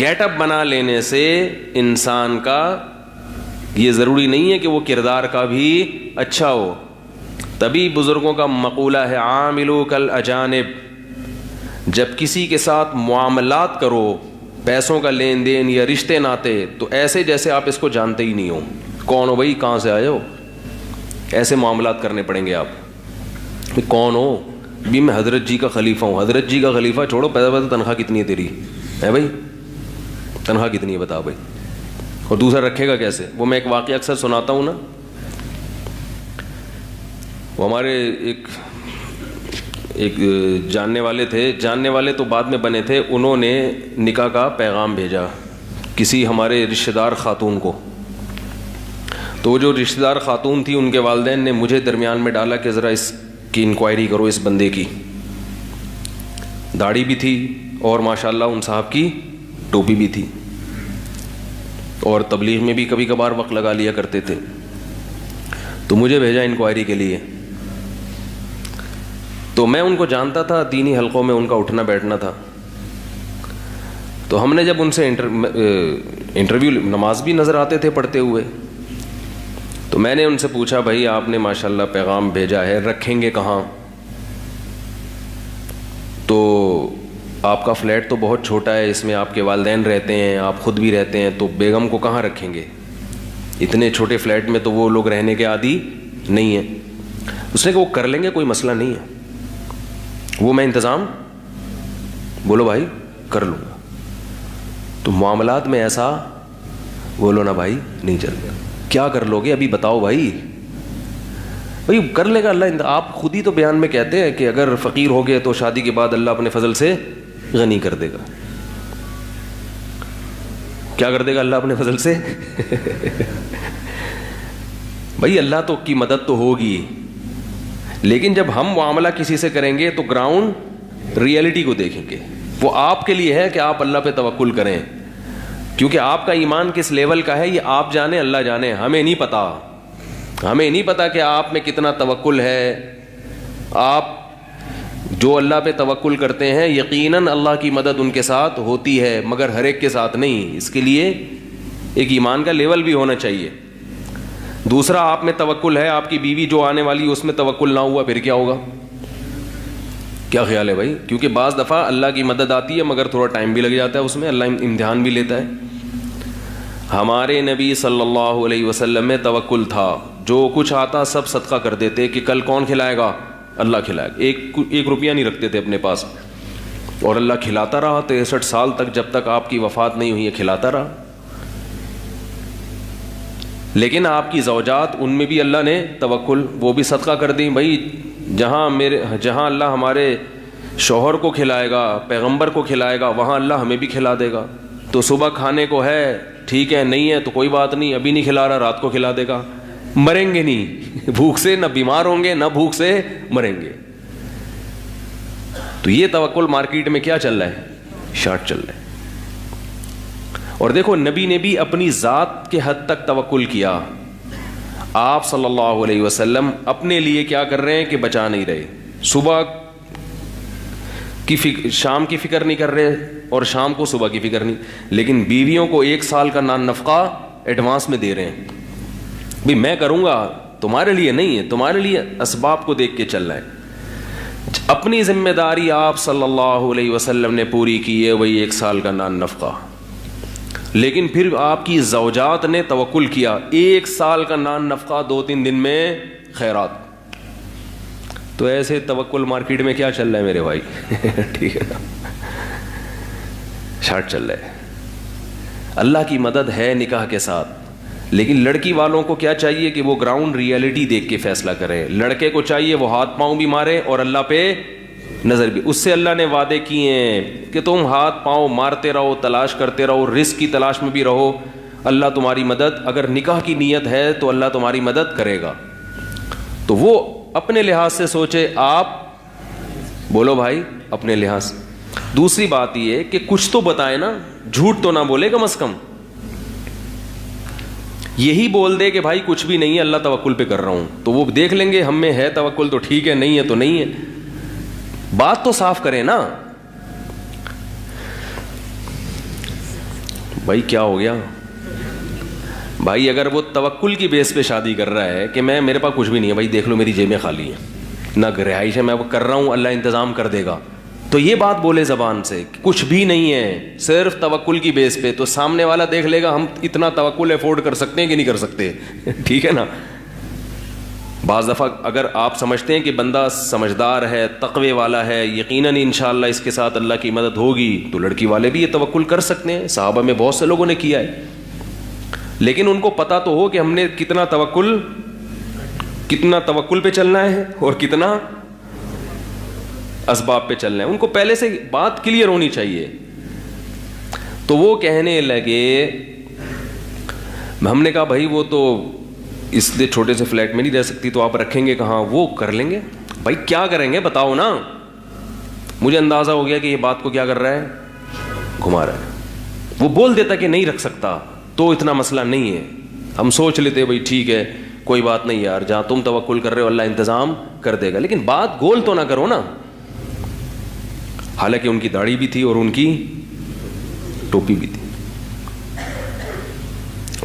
Get up بنا لینے سے انسان کا یہ ضروری نہیں ہے کہ وہ کردار کا بھی اچھا ہو. تبھی بزرگوں کا مقولہ ہے عاملو کالاجانب. جب کسی کے ساتھ معاملات کرو, پیسوں کا لین دین یا رشتے ناتے, تو ایسے جیسے آپ اس کو جانتے ہی نہیں ہو. کون ہو بھائی, کہاں سے آئے ہو, ایسے معاملات کرنے پڑیں گے آپ. کون ہو بھی, میں حضرت جی کا خلیفہ ہوں. حضرت جی کا خلیفہ چھوڑو, پیدا تنخواہ کتنی ہے تیری ہے بھائی, تنخواہ کتنی ہے بتا بھائی, اور دوسرا رکھے گا کیسے. وہ میں ایک واقعہ اکثر سناتا ہوں نا. وہ ہمارے ایک جاننے والے تھے, جاننے والے تو بعد میں بنے تھے, انہوں نے نکاح کا پیغام بھیجا کسی ہمارے رشتہ دار خاتون کو. تو جو رشتہ دار خاتون تھی, ان کے والدین نے مجھے درمیان میں ڈالا کہ ذرا اس کی انکوائری کرو, اس بندے کی. داڑھی بھی تھی اور ماشاءاللہ ان صاحب کی ٹوپی بھی تھی, اور تبلیغ میں بھی کبھی کبھار وقت لگا لیا کرتے تھے. تو مجھے بھیجا انکوائری کے لیے. تو میں ان کو جانتا تھا, دینی حلقوں میں ان کا اٹھنا بیٹھنا تھا. تو ہم نے جب ان سے انٹرویو, نماز بھی نظر آتے تھے پڑھتے ہوئے, تو میں نے ان سے پوچھا بھائی آپ نے ماشاءاللہ پیغام بھیجا ہے, رکھیں گے کہاں؟ تو آپ کا فلیٹ تو بہت چھوٹا ہے, اس میں آپ کے والدین رہتے ہیں, آپ خود بھی رہتے ہیں, تو بیگم کو کہاں رکھیں گے؟ اتنے چھوٹے فلیٹ میں تو وہ لوگ رہنے کے عادی نہیں ہیں. اس نے کہا وہ کر لیں گے, کوئی مسئلہ نہیں ہے, وہ میں انتظام, بولو بھائی کر لوں گا. تو معاملات میں ایسا بولو نا بھائی نہیں چلتا. کیا کر لو گے ابھی بتاؤ بھائی کر لے گا اللہ. آپ خود ہی تو بیان میں کہتے ہیں کہ اگر فقیر ہو گئے تو شادی کے بعد اللہ اپنے فضل سے غنی کر دے گا. کیا کر دے گا اللہ اپنے فضل سے؟ بھائی اللہ تو کی مدد تو ہوگی, لیکن جب ہم معاملہ کسی سے کریں گے تو گراؤنڈ ریئلٹی کو دیکھیں گے. وہ آپ کے لیے ہے کہ آپ اللہ پہ توکل کریں, کیونکہ آپ کا ایمان کس لیول کا ہے یہ آپ جانیں, اللہ جانے, ہمیں نہیں پتا. ہمیں نہیں پتا کہ آپ میں کتنا توکل ہے. آپ جو اللہ پہ توکل کرتے ہیں یقیناً اللہ کی مدد ان کے ساتھ ہوتی ہے, مگر ہر ایک کے ساتھ نہیں. اس کے لیے ایک ایمان کا لیول بھی ہونا چاہیے. دوسرا, آپ میں توکل ہے, آپ کی بیوی جو آنے والی اس میں توکل نہ ہوا, پھر کیا ہوگا؟ کیا خیال ہے بھائی؟ کیونکہ بعض دفعہ اللہ کی مدد آتی ہے مگر تھوڑا ٹائم بھی لگ جاتا ہے, اس میں اللہ امتحان بھی لیتا ہے. ہمارے نبی صلی اللہ علیہ وسلم میں توکل تھا, جو کچھ آتا سب صدقہ کر دیتے کہ کل کون کھلائے گا؟ اللہ کھلائے گا. ایک روپیہ نہیں رکھتے تھے اپنے پاس, اور اللہ کھلاتا رہا 63 سال تک, جب تک آپ کی وفات نہیں ہوئی ہے کھلاتا رہا. لیکن آپ کی زوجات, ان میں بھی اللہ نے توکل, وہ بھی صدقہ کر دیں. بھائی جہاں اللہ ہمارے شوہر کو کھلائے گا, پیغمبر کو کھلائے گا, وہاں اللہ ہمیں بھی کھلا دے گا. تو صبح کھانے کو ہے ٹھیک ہے, نہیں ہے تو کوئی بات نہیں, ابھی نہیں کھلا رہا رات کو کھلا دے گا. مریں گے نہیں بھوک سے, نہ بیمار ہوں گے, نہ بھوک سے مریں گے. تو یہ توکل مارکیٹ میں کیا چل رہا ہے؟ شارٹ چل رہا ہے. اور دیکھو نبی نے بھی اپنی ذات کے حد تک توکل کیا. آپ صلی اللہ علیہ وسلم اپنے لیے کیا کر رہے ہیں کہ بچا نہیں رہے, صبح کی شام کی فکر نہیں کر رہے, اور شام کو صبح کی فکر نہیں, لیکن بیویوں کو 1 سال کا نان نفقہ ایڈوانس میں دے رہے ہیں. بھی میں کروں گا, تمہارے لیے نہیں ہے, تمہارے لیے اسباب کو دیکھ کے چل رہا ہے. اپنی ذمہ داری آپ صلی اللہ علیہ وسلم نے پوری کی ہے, وہی 1 سال کا نان نفقہ. لیکن پھر آپ کی زوجات نے توکل کیا, 1 سال کا نان نفقہ 2-3 دن میں خیرات. تو ایسے توکل مارکیٹ میں کیا چل رہا ہے میرے بھائی؟ ٹھیک ہے نا, شارٹ چل رہا ہے. اللہ کی مدد ہے نکاح کے ساتھ, لیکن لڑکی والوں کو کیا چاہیے کہ وہ گراؤنڈ ریئلٹی دیکھ کے فیصلہ کریں. لڑکے کو چاہیے وہ ہاتھ پاؤں بھی مارے اور اللہ پہ نظر بھی. اس سے اللہ نے وعدے کیے ہیں کہ تم ہاتھ پاؤں مارتے رہو, تلاش کرتے رہو, رزق کی تلاش میں بھی رہو, اللہ تمہاری مدد, اگر نکاح کی نیت ہے تو اللہ تمہاری مدد کرے گا. تو وہ اپنے لحاظ سے سوچے, آپ بولو بھائی اپنے لحاظ سے. دوسری بات یہ کہ کچھ تو بتائے نا, جھوٹ تو نہ بولے کم از کم. یہی بول دے کہ بھائی کچھ بھی نہیں ہے, اللہ توکل پہ کر رہا ہوں, تو وہ دیکھ لیں گے ہم میں ہے توکل تو ٹھیک ہے, نہیں ہے تو نہیں ہے. بات تو صاف کریں نا. بھائی کیا ہو گیا بھائی؟ اگر وہ توکل کی بیس پہ شادی کر رہا ہے کہ میرے پاس کچھ بھی نہیں ہے بھائی، دیکھ لو میری جیبیں خالی ہیں، نہ رہائش ہے، میں وہ کر رہا ہوں، اللہ انتظام کر دے گا، تو یہ بات بولے زبان سے کچھ بھی نہیں ہے، صرف توکل کی بیس پہ، تو سامنے والا دیکھ لے گا ہم اتنا توکل افورڈ کر سکتے ہیں کہ نہیں کر سکتے. ٹھیک ہے نا. بعض دفعہ اگر آپ سمجھتے ہیں کہ بندہ سمجھدار ہے، تقوی والا ہے، یقیناً انشاءاللہ اس کے ساتھ اللہ کی مدد ہوگی، تو لڑکی والے بھی یہ توکل کر سکتے ہیں. صحابہ میں بہت سے لوگوں نے کیا ہے، لیکن ان کو پتہ تو ہو کہ ہم نے کتنا توکل پہ چلنا ہے اور کتنا اسباب پہ چلنا ہے. ان کو پہلے سے بات کلیئر ہونی چاہیے. تو وہ کہنے لگے، ہم نے کہا بھائی وہ تو اس لیے چھوٹے سے فلیٹ میں نہیں رہ سکتی، تو آپ رکھیں گے کہاں؟ وہ کر لیں گے. بھائی کیا کریں گے بتاؤ نا. مجھے اندازہ ہو گیا کہ یہ بات کو کیا کر رہا ہے، گھما رہا ہے. وہ بول دیتا کہ نہیں رکھ سکتا تو اتنا مسئلہ نہیں ہے، ہم سوچ لیتے بھائی ٹھیک ہے کوئی بات نہیں یار، جہاں تم توکل کر رہے ہو اللہ انتظام کر دے گا. لیکن بات گول تو نہ کرو نا. حالانکہ ان کی داڑھی بھی تھی اور ان کی ٹوپی بھی تھی.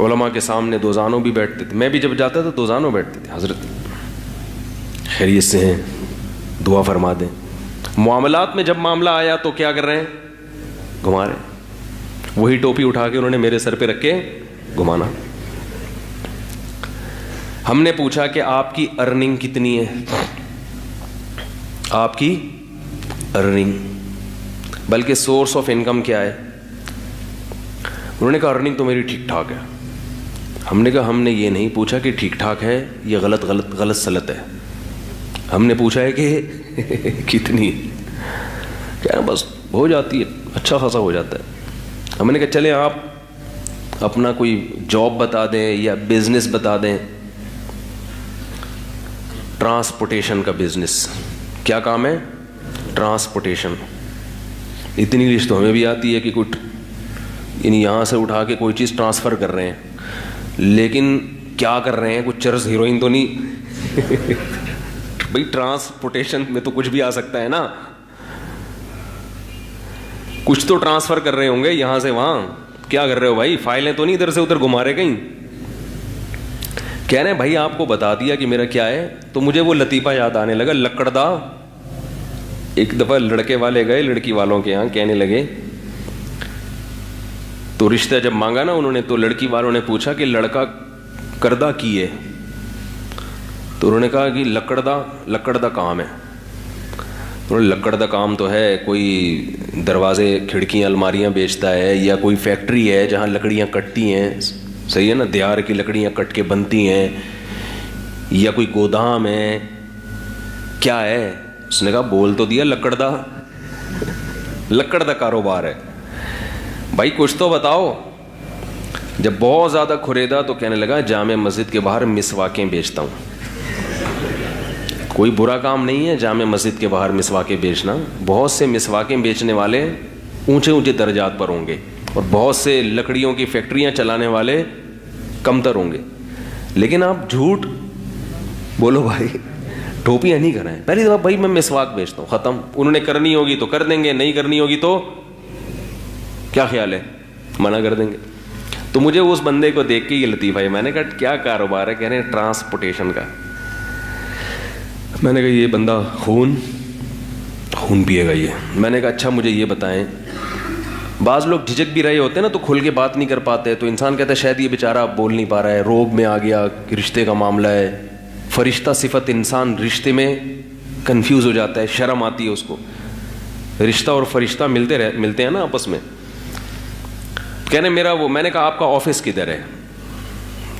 علماء کے سامنے دوزانوں بھی بیٹھتے تھے. میں بھی جب جاتا تھا دوزانوں بیٹھتے تھے. حضرت خیریت سے ہیں، دعا فرما دیں. معاملات میں جب معاملہ آیا تو کیا کر رہے ہیں، گھما رہے ہیں. وہی ٹوپی اٹھا کے انہوں نے میرے سر پہ رکھ کے گھمانا. ہم نے پوچھا کہ آپ کی ارننگ کتنی ہے، آپ کی ارننگ بلکہ سورس آف انکم کیا ہے. انہوں نے کہا ارننگ تو میری ٹھیک ٹھاک ہے. ہم نے کہا ہم نے یہ نہیں پوچھا کہ ٹھیک ٹھاک ہے یہ غلط سلط ہے، ہم نے پوچھا ہے کہ کتنی. کیا بس ہو جاتی ہے، اچھا خاصا ہو جاتا ہے. ہم نے کہا چلیں آپ اپنا کوئی جاب بتا دیں یا بزنس بتا دیں. ٹرانسپورٹیشن کا بزنس. کیا کام ہے؟ ٹرانسپورٹیشن. اتنی انگلش تو ہمیں بھی آتی ہے کہ کچھ یعنی یہاں سے اٹھا کے کوئی چیز ٹرانسفر کر رہے ہیں، لیکن کیا کر رہے ہیں؟ کچھ چرس ہیروئن تو نہیں. بھائی ٹرانسپورٹیشن میں تو کچھ بھی آ سکتا ہے نا. کچھ تو ٹرانسفر کر رہے ہوں گے یہاں سے وہاں. کیا کر رہے ہو بھائی؟ فائلیں تو نہیں ادھر سے ادھر گھما رہے کہیں. کہہ رہے ہیں بھائی آپ کو بتا دیا کہ میرا کیا ہے. تو مجھے وہ لطیفہ یاد آنے لگا، لکڑدا. ایک دفعہ لڑکے والے گئے لڑکی والوں کے یہاں، کہنے لگے تو رشتہ جب مانگا نا انہوں نے، تو لڑکی والوں نے پوچھا کہ لڑکا کردہ کی ہے. تو انہوں نے کہا کہ لکڑدا کام ہے. لکڑدا کام تو ہے کوئی دروازے کھڑکیاں الماریاں بیچتا ہے، یا کوئی فیکٹری ہے جہاں لکڑیاں کٹتی ہیں، صحیح ہے نا، دیار کی لکڑیاں کٹ کے بنتی ہیں، یا کوئی گودام ہے. کیا ہے؟ اس نے کہا بول تو دیا لکڑدا کاروبار ہے. بھائی کچھ تو بتاؤ. جب بہت زیادہ کھریدا تو کہنے لگا جامع مسجد کے باہر مسواکیں بیچتا ہوں. کوئی برا کام نہیں ہے جامع مسجد کے باہر مسواکیں بیچنا. بہت سے مسواکیں بیچنے والے اونچے درجات پر ہوں گے، اور بہت سے لکڑیوں کی فیکٹریاں چلانے والے کمتر ہوں گے. لیکن آپ جھوٹ بولو بھائی، ٹوپیاں نہیں کرائیں. پہلی دفعہ بھائی میں مسواک بیچتا ہوں، ختم. انہوں نے کرنی ہوگی تو کر دیں گے، نہیں کرنی ہوگی تو کیا خیال ہے، منع کر دیں گے. تو مجھے اس بندے کو دیکھ کے یہ لطیفہ ہے. میں نے کہا کیا کاروبار ہے؟ کہہ رہے ہیں ٹرانسپورٹیشن کا. میں نے کہا یہ بندہ خون پیے گا یہ. میں نے کہا اچھا مجھے یہ بتائیں، بعض لوگ جھجک بھی رہے ہوتے ہیں نا تو کھل کے بات نہیں کر پاتے، تو انسان کہتا ہے شاید یہ بیچارہ بول نہیں پا رہا ہے، روب میں آ گیا کہ رشتے کا معاملہ ہے. فرشتہ صفت انسان رشتے میں کنفیوز ہو جاتا ہے، شرم آتی ہے اس کو. رشتہ اور فرشتہ ملتے ہیں نا آپس میں. کہنے میرا وہ، میں نے کہا آپ کا آفس کدھر ہے؟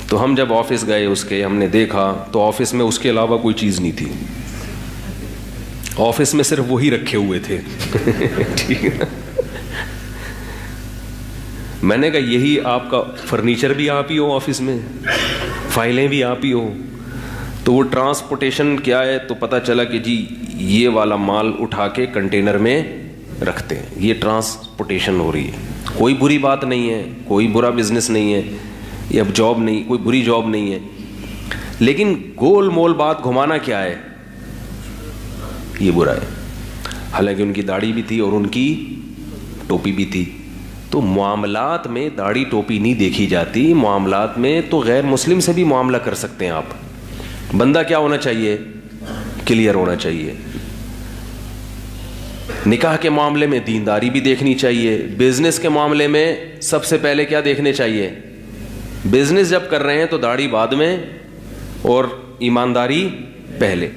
تو ہم جب آفس گئے اس کے، ہم نے دیکھا تو آفس میں اس کے علاوہ کوئی چیز نہیں تھی. آفس میں صرف وہی رکھے ہوئے تھے. ٹھیک ہے. میں نے کہا یہی آپ کا فرنیچر بھی آپ ہی ہو آفس میں، فائلیں بھی آپ ہی ہو. تو وہ ٹرانسپورٹیشن کیا ہے؟ تو پتہ چلا کہ جی یہ والا مال اٹھا کے کنٹینر میں رکھتے ہیں، یہ ٹرانسپورٹیشن ہو رہی ہے. کوئی بری بات نہیں ہے، کوئی برا بزنس نہیں ہے، یہ اب جاب نہیں، کوئی بری جاب نہیں ہے. لیکن گول مول بات گھمانا کیا ہے؟ یہ برا ہے. حالانکہ ان کی داڑھی بھی تھی اور ان کی ٹوپی بھی تھی. تو معاملات میں داڑھی ٹوپی نہیں دیکھی جاتی. معاملات میں تو غیر مسلم سے بھی معاملہ کر سکتے ہیں آپ. بندہ کیا ہونا چاہیے؟ کلیئر ہونا چاہیے. نکاح کے معاملے میں دینداری بھی دیکھنی چاہیے. بزنس کے معاملے میں سب سے پہلے کیا دیکھنے چاہیے؟ بزنس جب کر رہے ہیں تو داڑھی بعد میں اور ایمانداری پہلے.